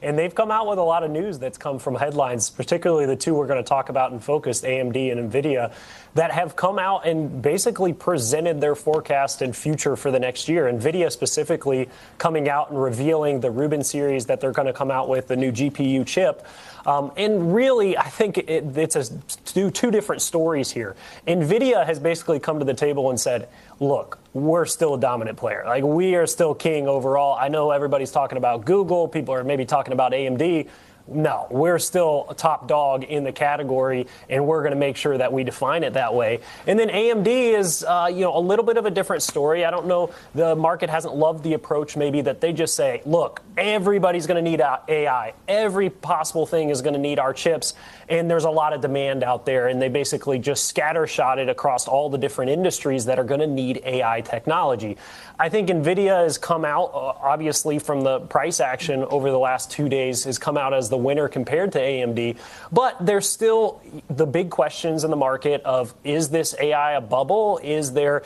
And they've come out with a lot of news that's come from headlines, particularly the two we're going to talk about in focus, AMD and Nvidia, that have come out and basically presented their forecast and future for the next year. Nvidia specifically coming out and revealing the Rubin series that they're going to come out with, the new GPU chip. And really, I think it's two different stories here. Nvidia has basically come to the table and said, look, we're still a dominant player. Like, we are still king overall. I know everybody's talking about Google. People are maybe talking about AMD. No, we're still a top dog in the category, and we're going to make sure that we define it that way. And then AMD is, a little bit of a different story. I don't know, the market hasn't loved the approach maybe that they just say, look, everybody's going to need AI. Every possible thing is going to need our chips, and there's a lot of demand out there, and they basically just scattershot it across all the different industries that are going to need AI technology. I think NVIDIA has come out, obviously, from the price action over the last 2 days, has come out as the winner compared to AMD. But there's still the big questions in the market of, is this AI a bubble? Is there,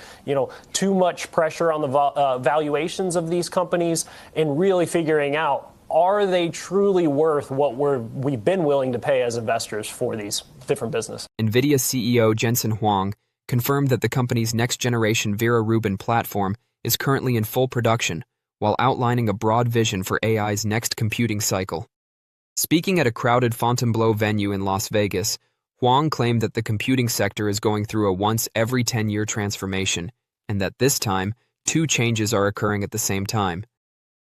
too much pressure on the valuations of these companies? And really figuring out, are they truly worth what we've been willing to pay as investors for these different businesses? NVIDIA CEO Jensen Huang confirmed that the company's next-generation Vera Rubin platform is currently in full production, while outlining a broad vision for AI's next computing cycle. Speaking at a crowded Fontainebleau venue in Las Vegas, Huang claimed that the computing sector is going through a once-every-10-year transformation, and that this time, two changes are occurring at the same time.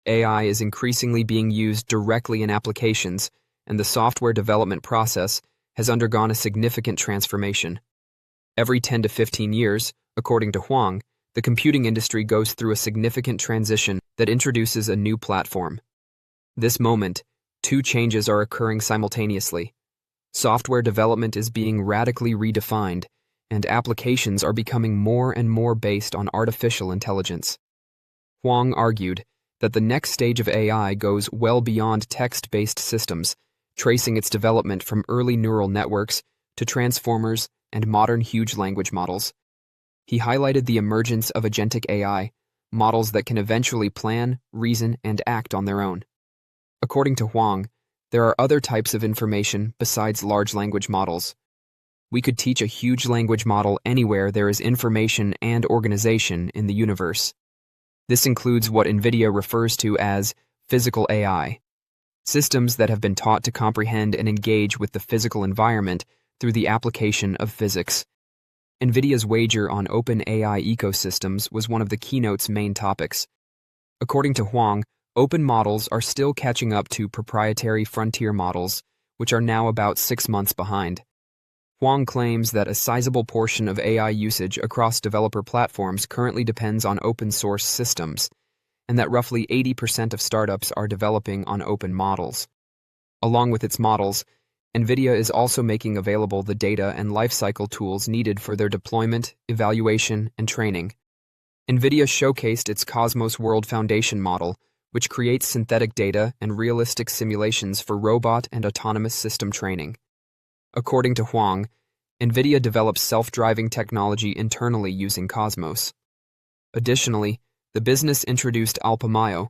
AI is increasingly being used directly in applications, and the software development process has undergone a significant transformation. Every 10 to 15 years, according to Huang, the computing industry goes through a significant transition that introduces a new platform. This moment, two changes are occurring simultaneously. Software development is being radically redefined, and applications are becoming more and more based on artificial intelligence. Huang argued that the next stage of AI goes well beyond text-based systems, tracing its development from early neural networks to transformers and modern huge language models. He highlighted the emergence of Agentic AI, models that can eventually plan, reason, and act on their own. According to Huang, there are other types of information besides large language models. We could teach a huge language model anywhere there is information and organization in the universe. This includes what NVIDIA refers to as physical AI, systems that have been taught to comprehend and engage with the physical environment through the application of physics. NVIDIA's wager on open AI ecosystems was one of the keynote's main topics. According to Huang, open models are still catching up to proprietary frontier models, which are now about 6 months behind. Huang claims that a sizable portion of AI usage across developer platforms currently depends on open-source systems, and that roughly 80% of startups are developing on open models. Along with its models, NVIDIA is also making available the data and lifecycle tools needed for their deployment, evaluation, and training. NVIDIA showcased its Cosmos World Foundation model, which creates synthetic data and realistic simulations for robot and autonomous system training. According to Huang, NVIDIA develops self-driving technology internally using Cosmos. Additionally, the business introduced Alpamayo,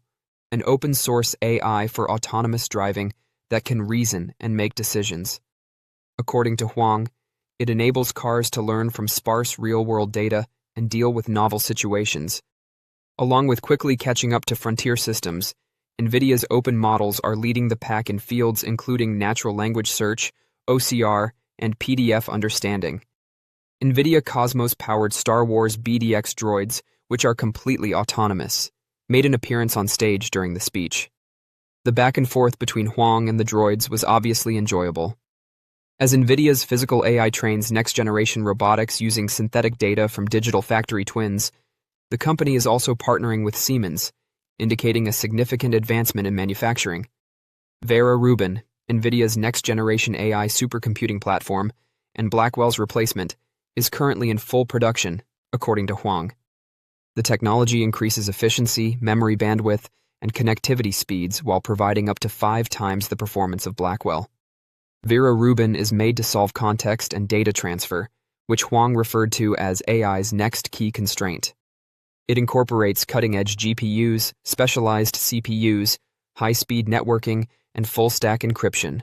an open-source AI for autonomous driving that can reason and make decisions. According to Huang, it enables cars to learn from sparse real-world data and deal with novel situations. Along with quickly catching up to frontier systems, NVIDIA's open models are leading the pack in fields including natural language search, OCR, and PDF understanding. NVIDIA Cosmos-powered Star Wars BDX droids, which are completely autonomous, made an appearance on stage during the speech. The back and forth between Huang and the droids was obviously enjoyable. As NVIDIA's physical AI trains next-generation robotics using synthetic data from digital factory twins, the company is also partnering with Siemens, indicating a significant advancement in manufacturing. Vera Rubin, NVIDIA's next-generation AI supercomputing platform, and Blackwell's replacement, is currently in full production, according to Huang. The technology increases efficiency, memory bandwidth, and connectivity speeds while providing up to 5 times the performance of Blackwell. Vera Rubin is made to solve context and data transfer, which Huang referred to as AI's next key constraint. It incorporates cutting-edge GPUs, specialized CPUs, high-speed networking, and full-stack encryption.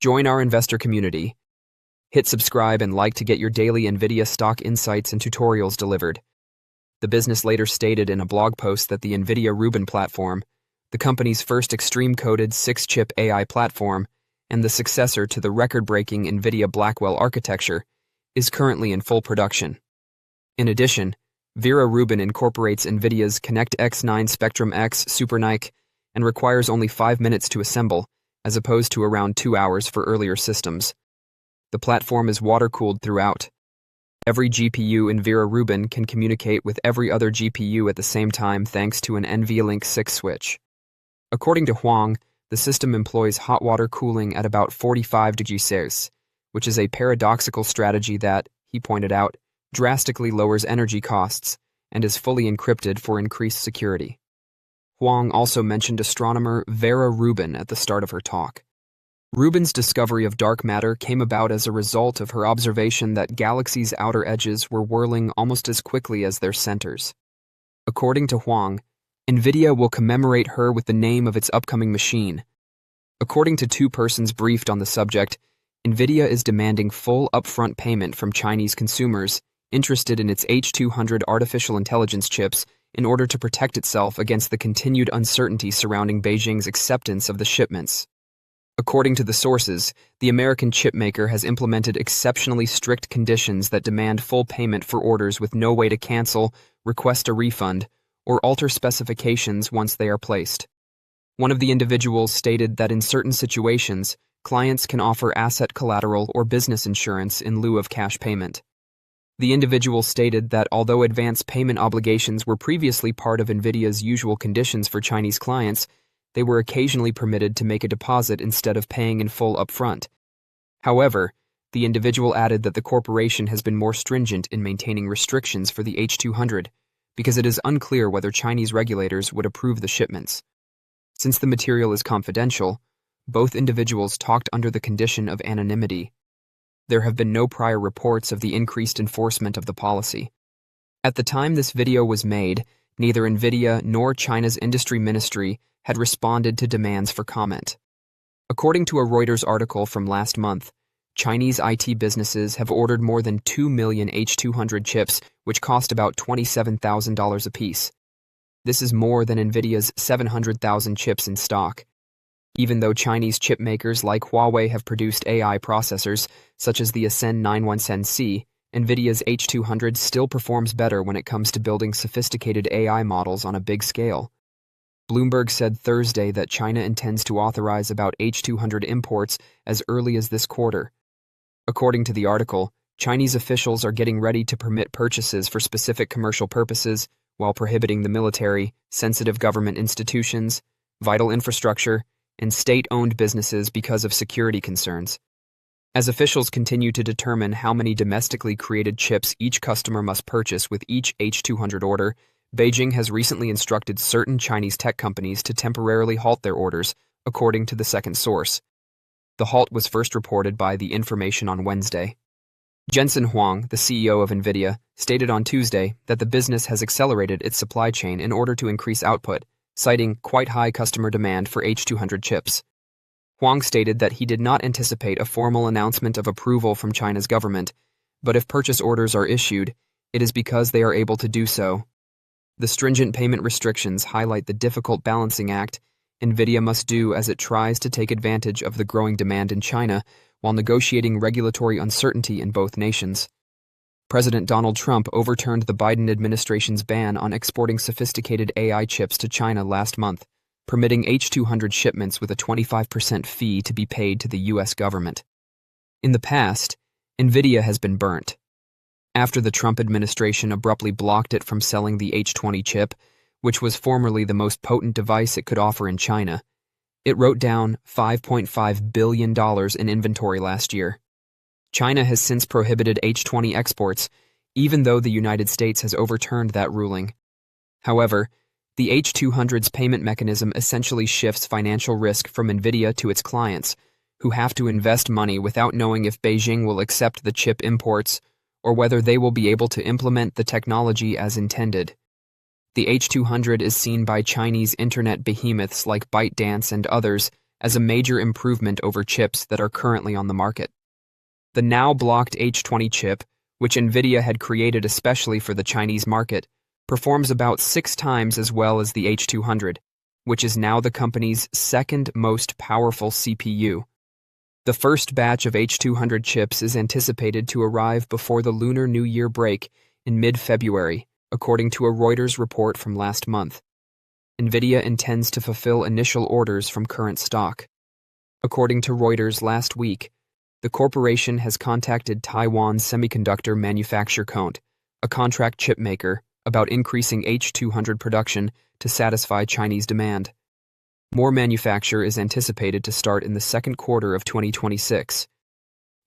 Join our investor community. Hit subscribe and like to get your daily NVIDIA stock insights and tutorials delivered. The business later stated in a blog post that the NVIDIA Rubin platform, the company's first extreme-coded 6-chip AI platform and the successor to the record-breaking NVIDIA Blackwell architecture, is currently in full production. In addition, Vera Rubin incorporates NVIDIA's Connect X9 Spectrum X SuperNIC and requires only 5 minutes to assemble, as opposed to around 2 hours for earlier systems. The platform is water-cooled throughout. Every GPU in Vera Rubin can communicate with every other GPU at the same time thanks to an NVLink 6 switch. According to Huang, the system employs hot water cooling at about 45 degrees Celsius, which is a paradoxical strategy that, he pointed out, drastically lowers energy costs and is fully encrypted for increased security. Huang also mentioned astronomer Vera Rubin at the start of her talk. Rubin's discovery of dark matter came about as a result of her observation that galaxies' outer edges were whirling almost as quickly as their centers. According to Huang, NVIDIA will commemorate her with the name of its upcoming machine. According to 2 persons briefed on the subject, NVIDIA is demanding full upfront payment from Chinese consumers interested in its H200 artificial intelligence chips in order to protect itself against the continued uncertainty surrounding Beijing's acceptance of the shipments. According to the sources, the American chipmaker has implemented exceptionally strict conditions that demand full payment for orders with no way to cancel, request a refund, or alter specifications once they are placed. One of the individuals stated that in certain situations, clients can offer asset collateral or business insurance in lieu of cash payment. The individual stated that although advance payment obligations were previously part of NVIDIA's usual conditions for Chinese clients, they were occasionally permitted to make a deposit instead of paying in full upfront. However, the individual added that the corporation has been more stringent in maintaining restrictions for the H200 because it is unclear whether Chinese regulators would approve the shipments. Since the material is confidential, both individuals talked under the condition of anonymity. There have been no prior reports of the increased enforcement of the policy. At the time this video was made, neither NVIDIA nor China's industry ministry had responded to demands for comment. According to a Reuters article from last month, Chinese IT businesses have ordered more than 2 million H200 chips, which cost about $27,000 apiece. This is more than NVIDIA's 700,000 chips in stock. Even though Chinese chip makers like Huawei have produced AI processors, such as the Ascend 917C, NVIDIA's H200 still performs better when it comes to building sophisticated AI models on a big scale. Bloomberg said Thursday that China intends to authorize about H200 imports as early as this quarter. According to the article, Chinese officials are getting ready to permit purchases for specific commercial purposes while prohibiting the military, sensitive government institutions, vital infrastructure, and state-owned businesses because of security concerns. As officials continue to determine how many domestically created chips each customer must purchase with each H200 order, Beijing has recently instructed certain Chinese tech companies to temporarily halt their orders, according to the second source. The halt was first reported by The Information on Wednesday. Jensen Huang, the CEO of NVIDIA, stated on Tuesday that the business has accelerated its supply chain in order to increase output, citing quite high customer demand for H200 chips. Huang stated that he did not anticipate a formal announcement of approval from China's government, but if purchase orders are issued, it is because they are able to do so. The stringent payment restrictions highlight the difficult balancing act NVIDIA must do as it tries to take advantage of the growing demand in China while negotiating regulatory uncertainty in both nations. President Donald Trump overturned the Biden administration's ban on exporting sophisticated AI chips to China last month, permitting H200 shipments with a 25% fee to be paid to the U.S. government. In the past, NVIDIA has been burnt. After the Trump administration abruptly blocked it from selling the H20 chip, which was formerly the most potent device it could offer in China, it wrote down $5.5 billion in inventory last year. China has since prohibited H20 exports, even though the United States has overturned that ruling. However, the H200's payment mechanism essentially shifts financial risk from NVIDIA to its clients, who have to invest money without knowing if Beijing will accept the chip imports or whether they will be able to implement the technology as intended. The H200 is seen by Chinese internet behemoths like ByteDance and others as a major improvement over chips that are currently on the market. The now blocked H20 chip, which Nvidia had created especially for the Chinese market, performs about 6 times as well as the H200, which is now the company's second most powerful CPU. The first batch of H200 chips is anticipated to arrive before the Lunar New Year break in mid-February, according to a Reuters report from last month. Nvidia intends to fulfill initial orders from current stock. According to Reuters last week, the corporation has contacted Taiwan's semiconductor manufacturer Count, a contract chip maker, about increasing H200 production to satisfy Chinese demand. More manufacture is anticipated to start in the second quarter of 2026.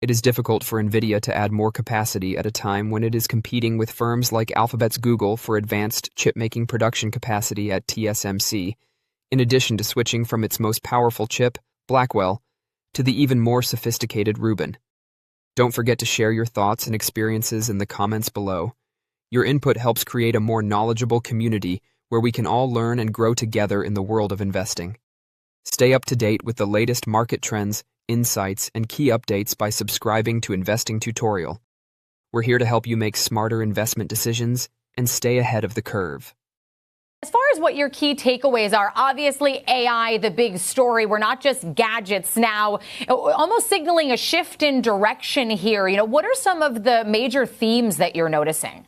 It is difficult for Nvidia to add more capacity at a time when it is competing with firms like Alphabet's Google for advanced chip-making production capacity at TSMC, in addition to switching from its most powerful chip, Blackwell, to the even more sophisticated Rubin. Don't forget to share your thoughts and experiences in the comments below. Your input helps create a more knowledgeable community where we can all learn and grow together in the world of investing. Stay up to date with the latest market trends, insights, and key updates by subscribing to Investing Tutorial. We're here to help you make smarter investment decisions and stay ahead of the curve. As far as what your key takeaways are, obviously AI, the big story. We're not just gadgets now, almost signaling a shift in direction here. What are some of the major themes that you're noticing?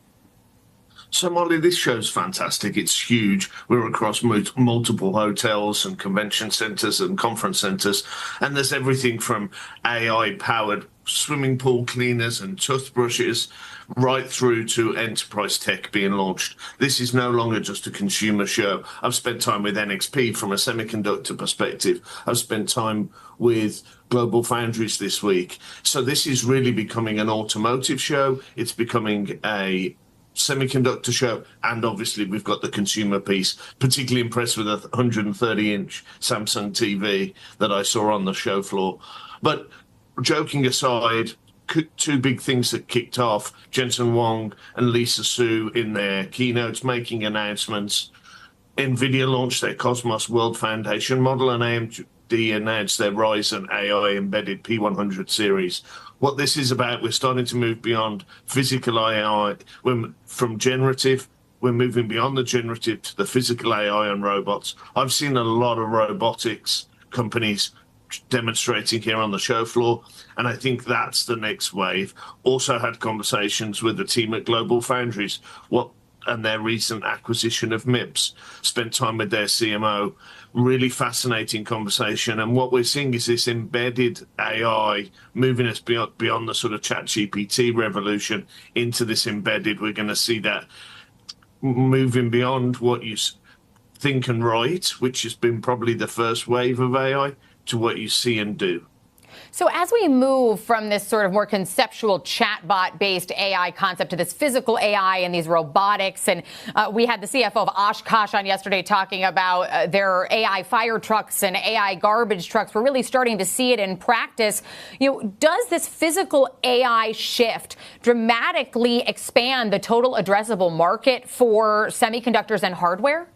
So, Molly, this show's fantastic. It's huge. We're across multiple hotels and convention centers and conference centers. And there's everything from AI-powered swimming pool cleaners and toothbrushes right through to enterprise tech being launched. This is no longer just a consumer show. I've spent time with NXP from a semiconductor perspective. I've spent time with Global Foundries this week. So this is really becoming an automotive show. It's becoming a semiconductor show, and obviously we've got the consumer piece. Particularly impressed with a 130-inch Samsung TV that I saw on the show floor. But joking aside, two big things that kicked off: Jensen Huang and Lisa Su in their keynotes making announcements. Nvidia launched their Cosmos World Foundation model, and AMD announced their Ryzen AI embedded P100 series. What this is about, we're starting to move beyond physical AI. From generative, we're moving beyond the generative to the physical AI and robots. I've seen a lot of robotics companies demonstrating here on the show floor, and I think that's the next wave. Also had conversations with the team at Global Foundries and their recent acquisition of MIPS. Spent time with their CMO. Really fascinating conversation. And what we're seeing is this embedded AI moving us beyond the sort of ChatGPT revolution into this embedded. We're going to see that moving beyond what you think and write, which has been probably the first wave of AI, to what you see and do. So as we move from this sort of more conceptual chatbot-based AI concept to this physical AI and these robotics, and we had the CFO of Oshkosh on yesterday talking about their AI fire trucks and AI garbage trucks. We're really starting to see it in practice. Does this physical AI shift dramatically expand the total addressable market for semiconductors and hardware?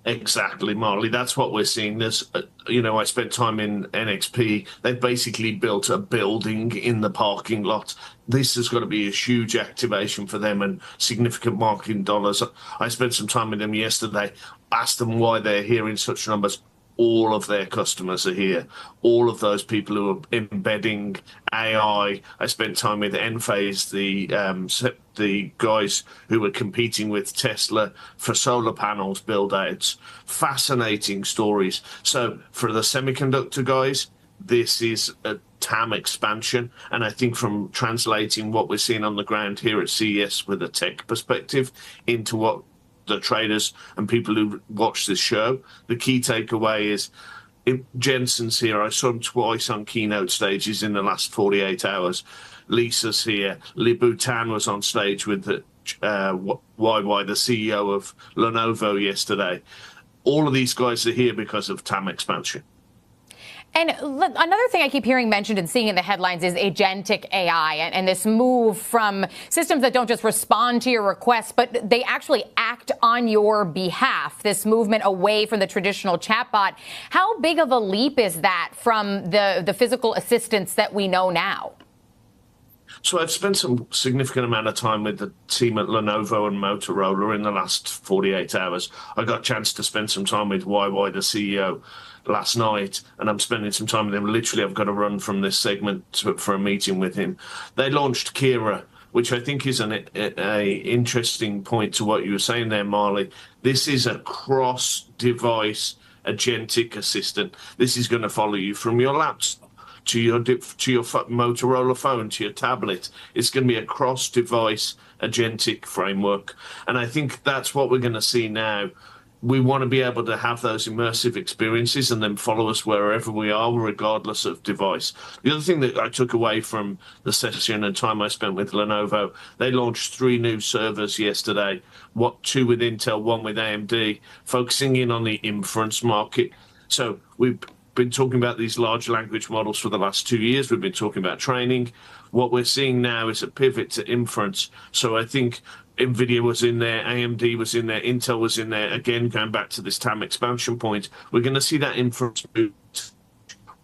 Exactly, Marley. That's what we're seeing. I spent time in NXP. They've basically built a building in the parking lot. This has got to be a huge activation for them and significant marketing dollars. I spent some time with them yesterday, asked them why they're here in such numbers. All of their customers are here. All of those people who are embedding AI. I spent time with Enphase, the guys who were competing with Tesla for solar panels build-outs. Fascinating stories. So for the semiconductor guys, this is a TAM expansion. And I think from translating what we're seeing on the ground here at CES with a tech perspective into what the traders and people who watch this show, the key takeaway is Jensen's here. I saw him twice on keynote stages in the last 48 hours. Lisa's here. Lip-Bu Tan was on stage with the YY, the CEO of Lenovo, yesterday. All of these guys are here because of TAM expansion. And another thing I keep hearing mentioned and seeing in the headlines is agentic AI and this move from systems that don't just respond to your requests, but they actually act on your behalf, this movement away from the traditional chatbot. How big of a leap is that from the physical assistants that we know now? So I've spent some significant amount of time with the team at Lenovo and Motorola in the last 48 hours. I got a chance to spend some time with YY, the CEO, last night, and I'm spending some time with him. Literally, I've got to run from this segment for a meeting with him. They launched Kira, which I think is an interesting point to what you were saying there, Marley. This is a cross-device agentic assistant. This is going to follow you from your laptop to your Motorola phone, to your tablet. It's going to be a cross-device agentic framework. And I think that's what we're going to see now. We want to be able to have those immersive experiences and then follow us wherever we are, regardless of device. The other thing that I took away from the session and time I spent with Lenovo, they launched 3 new servers yesterday, 2 with Intel, 1 with AMD, focusing in on the inference market. So we've been talking about these large language models for the last 2 years. We've been talking about training. What we're seeing now is a pivot to inference. So I think Nvidia was in there, AMD was in there, Intel was in there. Again, going back to this TAM expansion point, we're going to see that inference move.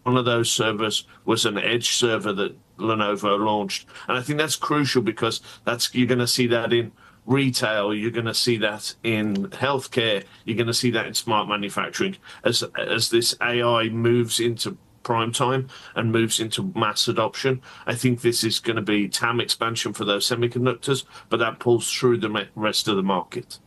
One of those servers was an edge server that Lenovo launched. And I think that's crucial because you're going to see that in retail, you're going to see that in healthcare, you're going to see that in smart manufacturing. As this AI moves into prime time and moves into mass adoption, I think this is going to be TAM expansion for those semiconductors, but that pulls through the rest of the market.